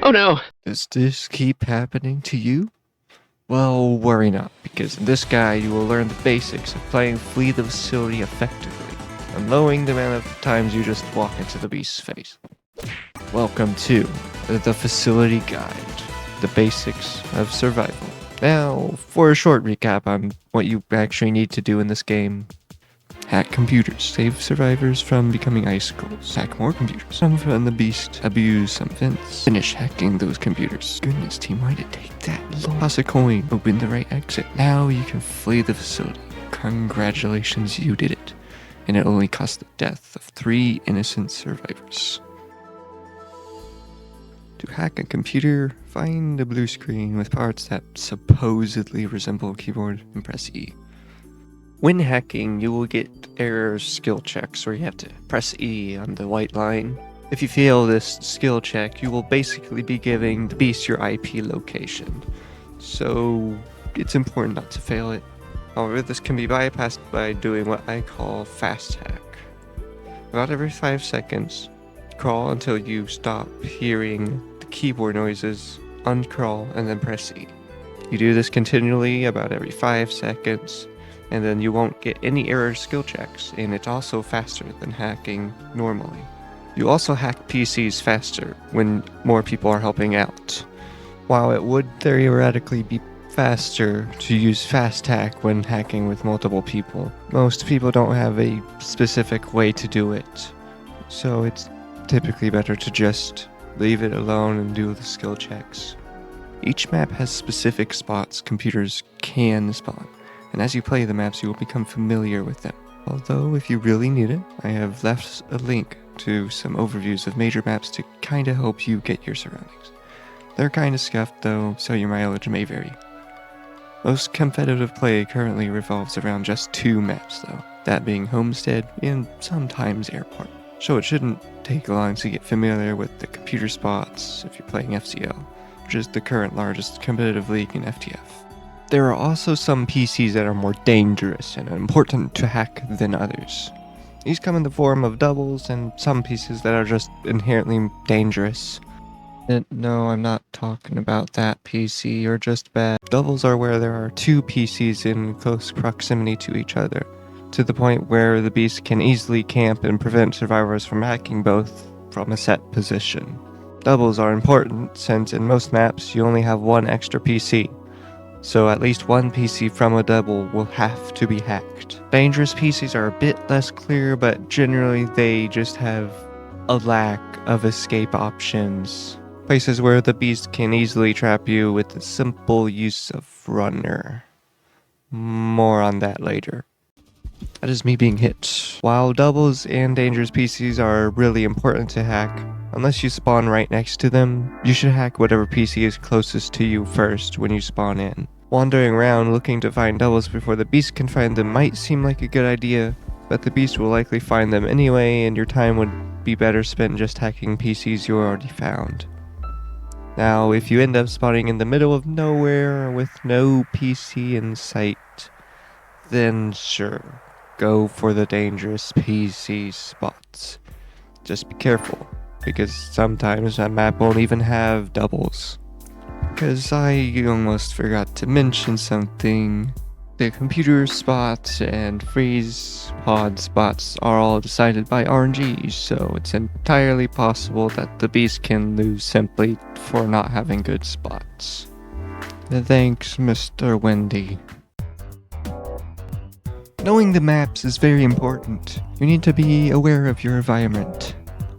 Oh no! Does this keep happening to you? Well, worry not, because in this guide you will learn the basics of playing Flee the Facility effectively, and lowering the amount of times you just walk into the beast's face. Welcome to the Facility Guide, the basics of survival. Now, for a short recap on what you actually need to do in this game. Hack computers, save survivors from becoming icicles, hack more computers, from the beast, abuse some vents, finish hacking those computers. Goodness team, why did it take that long? Toss a coin, open the right exit. Now you can flee the facility. Congratulations, you did it. And it only cost the death of 3 innocent survivors. To hack a computer, find a blue screen with parts that supposedly resemble a keyboard and press E. When hacking, you will get error skill checks where you have to press E on the white line. If you fail this skill check, you will basically be giving the beast your IP location. So it's important not to fail it. However, this can be bypassed by doing what I call fast hack. About every 5 seconds, crawl until you stop hearing the keyboard noises, uncrawl, and then press E. You do this continually about every 5 seconds, and then you won't get any error skill checks, and it's also faster than hacking normally. You also hack PCs faster when more people are helping out. While it would theoretically be faster to use fast hack when hacking with multiple people, most people don't have a specific way to do it, so it's typically better to just leave it alone and do the skill checks. Each map has specific spots computers can spawn, and as you play the maps, you will become familiar with them. Although, if you really need it, I have left a link to some overviews of major maps to kinda help you get your surroundings. They're kinda scuffed though, so your mileage may vary. Most competitive play currently revolves around just 2 maps though, that being Homestead and sometimes Airport. So it shouldn't take long to get familiar with the computer spots if you're playing FCL, which is the current largest competitive league in FTF. There are also some PCs that are more dangerous and important to hack than others. These come in the form of doubles and some pieces that are just inherently dangerous. And no, I'm not talking about that PC or just bad. Doubles are where there are 2 PCs in close proximity to each other, to the point where the beast can easily camp and prevent survivors from hacking both from a set position. Doubles are important since in most maps you only have 1 extra PC. So at least 1 PC from a double will have to be hacked. Dangerous PCs are a bit less clear, but generally they just have a lack of escape options. Places where the beast can easily trap you with the simple use of runner. More on that later. That is me being hit. While doubles and dangerous PCs are really important to hack, unless you spawn right next to them, you should hack whatever PC is closest to you first when you spawn in. Wandering around looking to find doubles before the beast can find them might seem like a good idea, but the beast will likely find them anyway, and your time would be better spent just hacking PCs you already found. Now, if you end up spawning in the middle of nowhere with no PC in sight, then sure, go for the dangerous PC spots. Just be careful, because sometimes that map won't even have doubles. Because I almost forgot to mention something. The computer spots and freeze pod spots are all decided by RNG, so it's entirely possible that the beast can lose simply for not having good spots. Thanks, Mr. Wendy. Knowing the maps is very important. You need to be aware of your environment.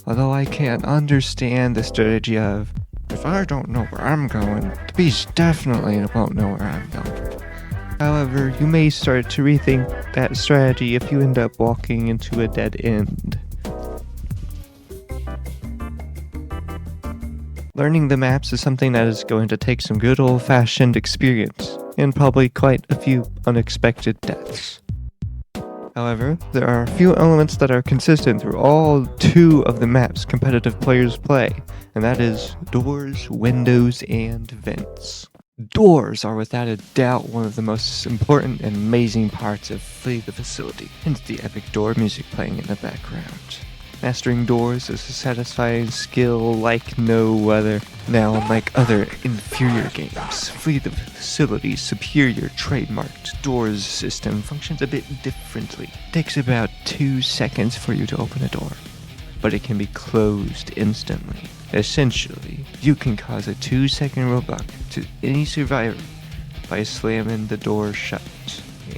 Although I can't understand the strategy of, if I don't know where I'm going, the beast definitely won't know where I'm going. However, you may start to rethink that strategy if you end up walking into a dead end. Learning the maps is something that is going to take some good old-fashioned experience, and probably quite a few unexpected deaths. However, there are a few elements that are consistent through all 2 of the maps competitive players play, and that is doors, windows, and vents. Doors are without a doubt one of the most important and amazing parts of Flee the Facility, hence the epic door music playing in the background. Mastering doors is a satisfying skill like no other. Now, unlike other inferior games, Flee the Facility's superior trademarked doors system functions a bit differently. It takes about 2 seconds for you to open a door, but it can be closed instantly. Essentially, you can cause a 2-second roadblock to any survivor by slamming the door shut,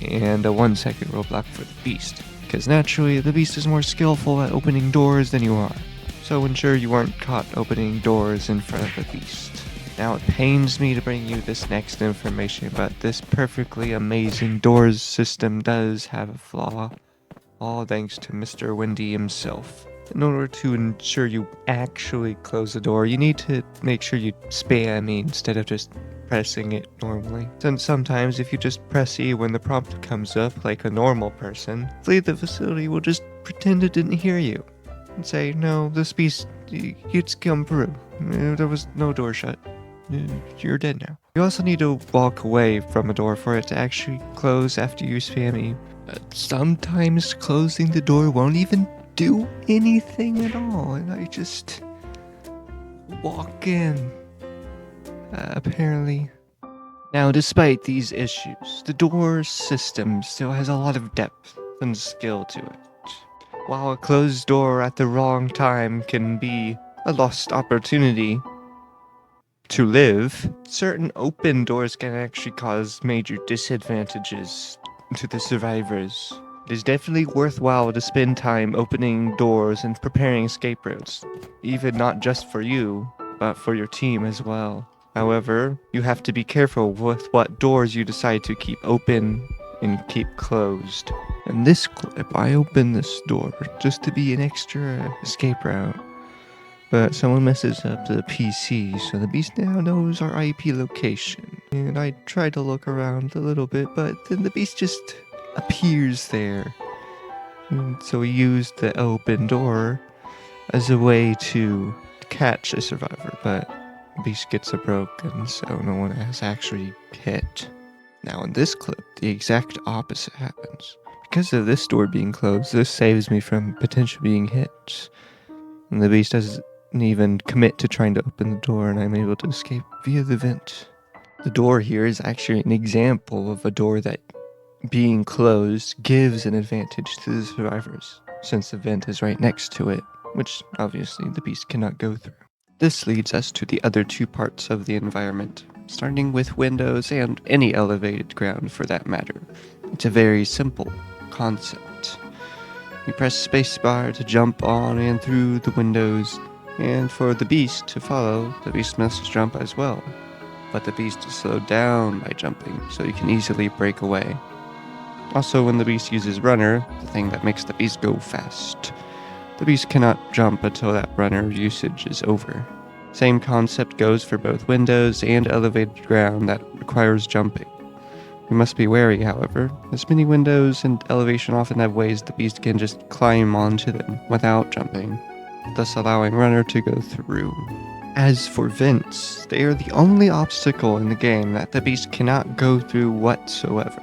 and a 1-second roadblock for the beast, because naturally the beast is more skillful at opening doors than you are, so ensure you aren't caught opening doors in front of the beast. Now it pains me to bring you this next information, but this perfectly amazing doors system does have a flaw, all thanks to Mr. Wendy himself. In order to ensure you actually close the door, you need to make sure you spam E instead of just pressing it normally. Since sometimes if you just press E when the prompt comes up like a normal person, Flee the Facility will just pretend it didn't hear you and say, no, this beast, it's come through. There was no door shut. You're dead now. You also need to walk away from a door for it to actually close after you spam E. Sometimes closing the door won't even do anything at all, and I just walk in. Apparently. Now, despite these issues, the door system still has a lot of depth and skill to it. While a closed door at the wrong time can be a lost opportunity to live, certain open doors can actually cause major disadvantages to the survivors. It is definitely worthwhile to spend time opening doors and preparing escape routes, even not just for you, but for your team as well. However, you have to be careful with what doors you decide to keep open and keep closed. In this clip, I opened this door just to be an extra escape route, but someone messes up the PC, so the beast now knows our IP location. And I tried to look around a little bit, but then the beast just appears there. And so we used the open door as a way to catch a survivor, but the beast gets broken, so no one has actually hit. Now in this clip, the exact opposite happens. Because of this door being closed, this saves me from potentially being hit. And the beast doesn't even commit to trying to open the door, and I'm able to escape via the vent. The door here is actually an example of a door that being closed gives an advantage to the survivors, since the vent is right next to it, which obviously the beast cannot go through. This leads us to the other two parts of the environment, starting with windows and any elevated ground for that matter. It's a very simple concept. You press spacebar to jump on and through the windows, and for the beast to follow, the beast must jump as well. But the beast is slowed down by jumping, so you can easily break away. Also, when the beast uses runner, the thing that makes the beast go fast, the beast cannot jump until that runner usage is over. Same concept goes for both windows and elevated ground that requires jumping. You must be wary, however, as many windows and elevation often have ways the beast can just climb onto them without jumping, thus allowing runner to go through. As for vents, they are the only obstacle in the game that the beast cannot go through whatsoever.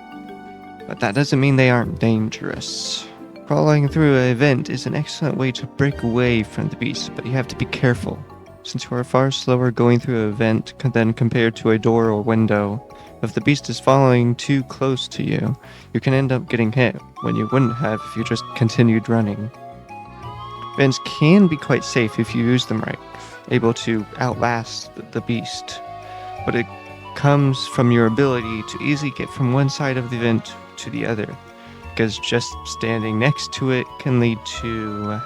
But that doesn't mean they aren't dangerous. Crawling through a vent is an excellent way to break away from the beast, but you have to be careful, since you are far slower going through a vent than compared to a door or window. If the beast is following too close to you, you can end up getting hit when you wouldn't have if you just continued running. Vents can be quite safe if you use them right, able to outlast the beast, but it comes from your ability to easily get from one side of the vent to the other, because just standing next to it can lead to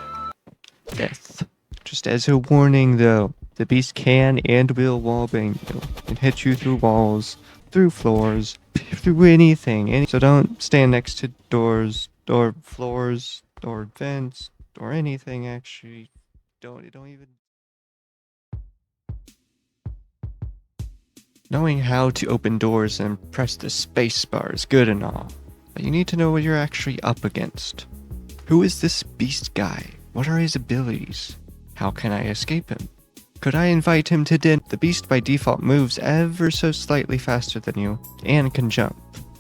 death. Just as a warning though, the beast can and will wallbang you and hit you through walls, through floors, through anything. So don't stand next to doors, or floors, or vents, or anything actually. Don't even. Knowing how to open doors and press the space bar is good and all, but you need to know what you're actually up against. Who is this beast guy? What are his abilities? How can I escape him? Could I invite him to dinner? The beast by default moves ever so slightly faster than you, and can jump.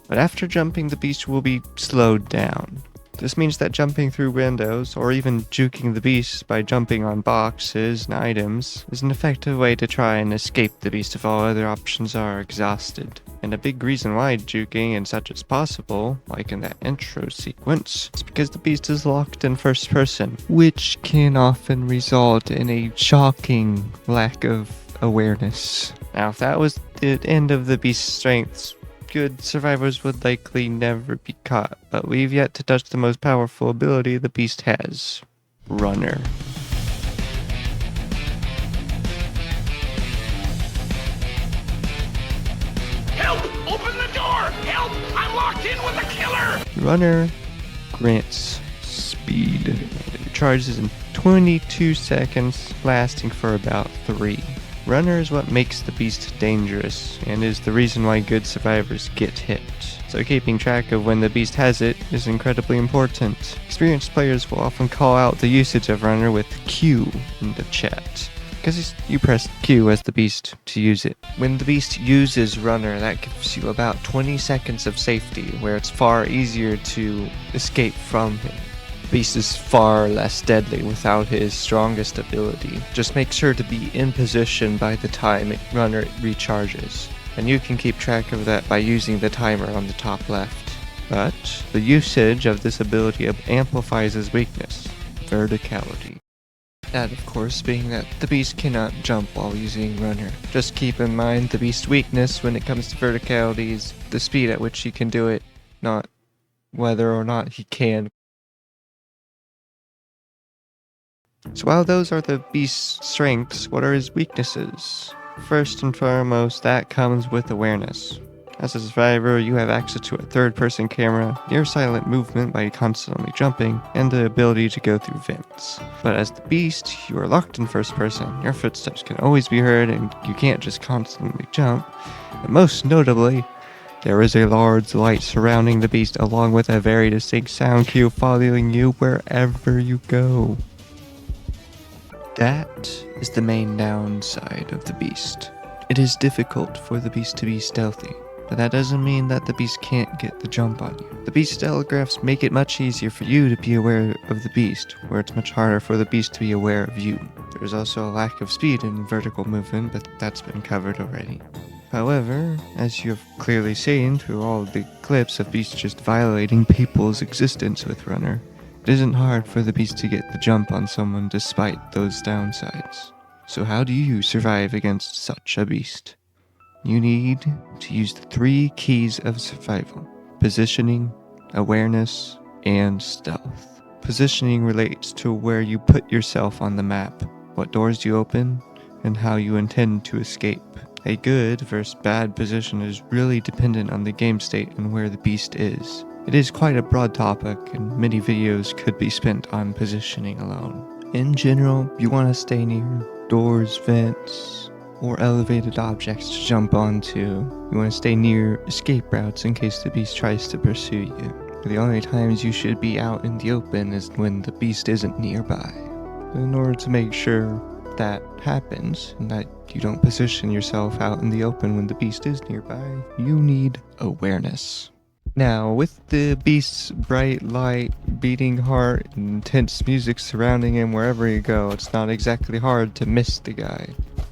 But after jumping, the beast will be slowed down. This means that jumping through windows, or even juking the beast by jumping on boxes and items, is an effective way to try and escape the beast if all other options are exhausted. And a big reason why juking and such is possible, like in that intro sequence, is because the beast is locked in first person, which can often result in a shocking lack of awareness. Now, if that was the end of the beast's strengths, good survivors would likely never be caught, but we've yet to touch the most powerful ability the beast has: Runner. Help! Open the door! Help! I'm locked in with a killer! Runner grants speed. It charges in 22 seconds, lasting for about 3. Runner is what makes the beast dangerous, and is the reason why good survivors get hit. So keeping track of when the beast has it is incredibly important. Experienced players will often call out the usage of Runner with Q in the chat, because you press Q as the beast to use it. When the beast uses Runner, that gives you about 20 seconds of safety, where it's far easier to escape from him. The beast is far less deadly without his strongest ability. Just make sure to be in position by the time Runner recharges, and you can keep track of that by using the timer on the top left. But the usage of this ability amplifies his weakness, verticality. That, of course, being that the beast cannot jump while using Runner. Just keep in mind the beast's weakness when it comes to verticality is the speed at which he can do it, not whether or not he can. So while those are the beast's strengths, what are his weaknesses? First and foremost, that comes with awareness. As a survivor, you have access to a third-person camera, near-silent movement by constantly jumping, and the ability to go through vents. But as the beast, you are locked in first person, your footsteps can always be heard, and you can't just constantly jump. And most notably, there is a large light surrounding the beast along with a very distinct sound cue following you wherever you go. That is the main downside of the beast. It is difficult for the beast to be stealthy, but that doesn't mean that the beast can't get the jump on you. The beast telegraphs make it much easier for you to be aware of the beast, where it's much harder for the beast to be aware of you. There's also a lack of speed in vertical movement, but that's been covered already. However, as you have clearly seen through all of the clips of beasts just violating people's existence with Runner, it isn't hard for the beast to get the jump on someone despite those downsides. So how do you survive against such a beast? You need to use the 3 keys of survival: positioning, awareness, and stealth. Positioning relates to where you put yourself on the map, what doors you open, and how you intend to escape. A good versus bad position is really dependent on the game state and where the beast is. It is quite a broad topic, and many videos could be spent on positioning alone. In general, you want to stay near doors, vents, or elevated objects to jump onto. You want to stay near escape routes in case the beast tries to pursue you. The only times you should be out in the open is when the beast isn't nearby. In order to make sure that happens, and that you don't position yourself out in the open when the beast is nearby, you need awareness. Now, with the beast's bright light, beating heart, and intense music surrounding him wherever you go, it's not exactly hard to miss the guy.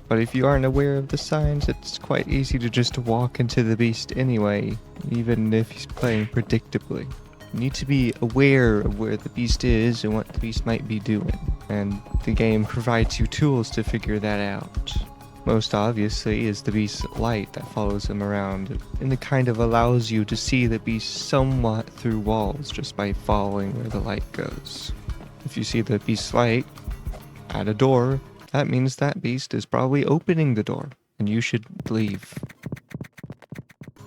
But if you aren't aware of the signs, it's quite easy to just walk into the beast anyway, even if he's playing predictably. You need to be aware of where the beast is and what the beast might be doing, and the game provides you tools to figure that out. Most obviously is the beast's light that follows him around, and it kind of allows you to see the beast somewhat through walls just by following where the light goes. If you see the beast's light at a door, that means that beast is probably opening the door, and you should leave.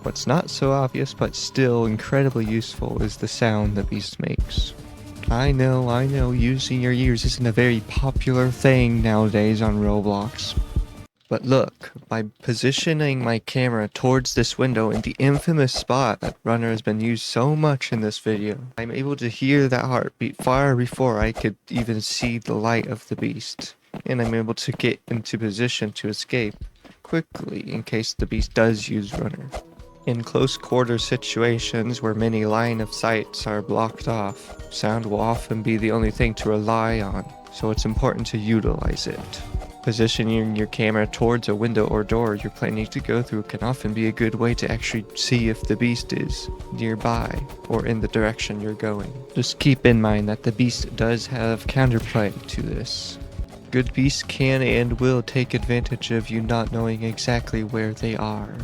What's not so obvious but still incredibly useful is the sound the beast makes. I know, using your ears isn't a very popular thing nowadays on Roblox. But look, by positioning my camera towards this window in the infamous spot that Runner has been used so much in this video, I'm able to hear that heartbeat far before I could even see the light of the beast. And I'm able to get into position to escape quickly in case the beast does use Runner. In close quarter situations where many line of sights are blocked off, sound will often be the only thing to rely on, so it's important to utilize it. Positioning your camera towards a window or door you're planning to go through can often be a good way to actually see if the beast is nearby or in the direction you're going. Just keep in mind that the beast does have counterplay to this. Good beasts can and will take advantage of you not knowing exactly where they are.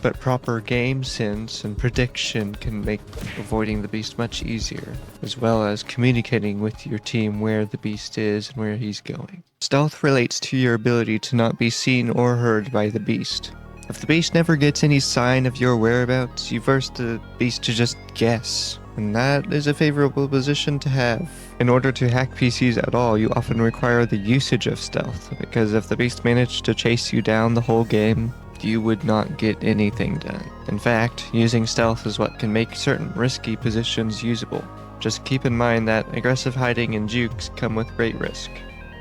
But proper game sense and prediction can make avoiding the beast much easier, as well as communicating with your team where the beast is and where he's going. Stealth relates to your ability to not be seen or heard by the beast. If the beast never gets any sign of your whereabouts, you force the beast to just guess, and that is a favorable position to have. In order to hack PCs at all, you often require the usage of stealth, because if the beast managed to chase you down the whole game, you would not get anything done. In fact, using stealth is what can make certain risky positions usable. Just keep in mind that aggressive hiding and jukes come with great risk.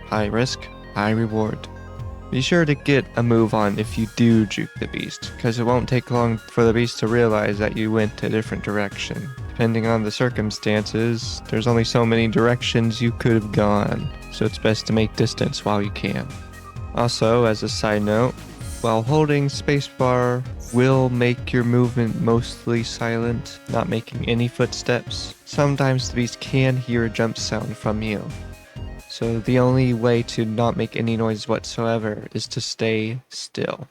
High risk, high reward. Be sure to get a move on if you do juke the beast, because it won't take long for the beast to realize that you went a different direction. Depending on the circumstances, there's only so many directions you could have gone, so it's best to make distance while you can. Also, as a side note, while holding spacebar will make your movement mostly silent, not making any footsteps, sometimes the beast can hear a jump sound from you. So the only way to not make any noise whatsoever is to stay still.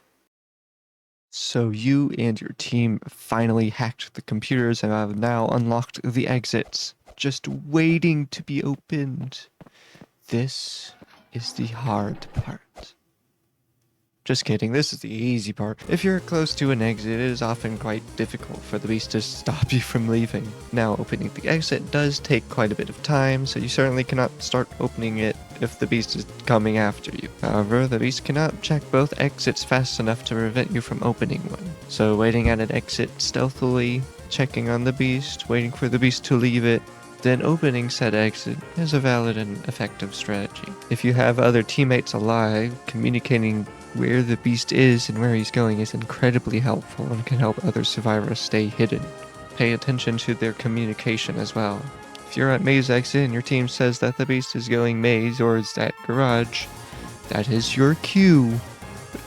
So you and your team finally hacked the computers and have now unlocked the exits, just waiting to be opened. This is the hard part. Just kidding, this is the easy part. If you're close to an exit, it is often quite difficult for the beast to stop you from leaving. Now, opening the exit does take quite a bit of time, so you certainly cannot start opening it if the beast is coming after you. However, the beast cannot check both exits fast enough to prevent you from opening one. So waiting at an exit stealthily, checking on the beast, waiting for the beast to leave it, then opening said exit is a valid and effective strategy. If you have other teammates alive, communicating where the beast is and where he's going is incredibly helpful and can help other survivors stay hidden. Pay attention to their communication as well. If you're at maze exit and your team says that the beast is going maze or is at garage, that is your cue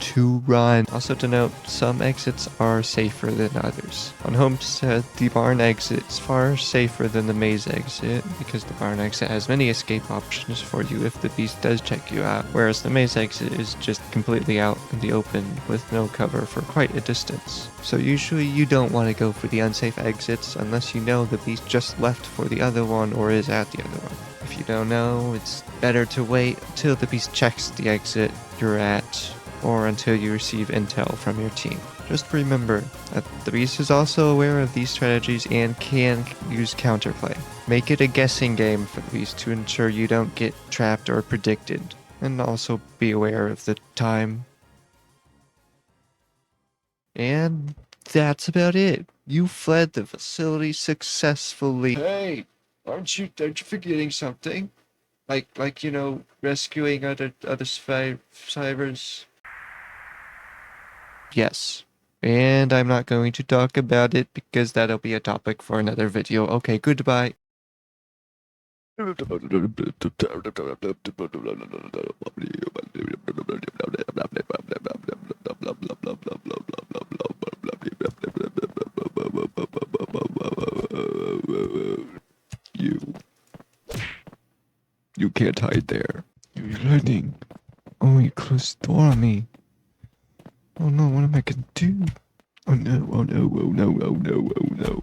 to run. Also to note, some exits are safer than others. On Homestead, the barn exit is far safer than the maze exit because the barn exit has many escape options for you if the beast does check you out, whereas the maze exit is just completely out in the open with no cover for quite a distance. So usually you don't want to go for the unsafe exits unless you know the beast just left for the other one or is at the other one. If you don't know, it's better to wait till the beast checks the exit you're at, or until you receive intel from your team. Just remember that the beast is also aware of these strategies and can use counterplay. Make it a guessing game for the beast to ensure you don't get trapped or predicted, and also be aware of the time. And that's about it. You fled the facility successfully. Hey, aren't you forgetting something? Like rescuing other survivors? Yes. And I'm not going to talk about it because that'll be a topic for another video. Okay, goodbye. You can't hide there. You're running. Oh, you closed the door on me. Oh no, what am I gonna do? Oh no, oh no, oh no, oh no, oh no.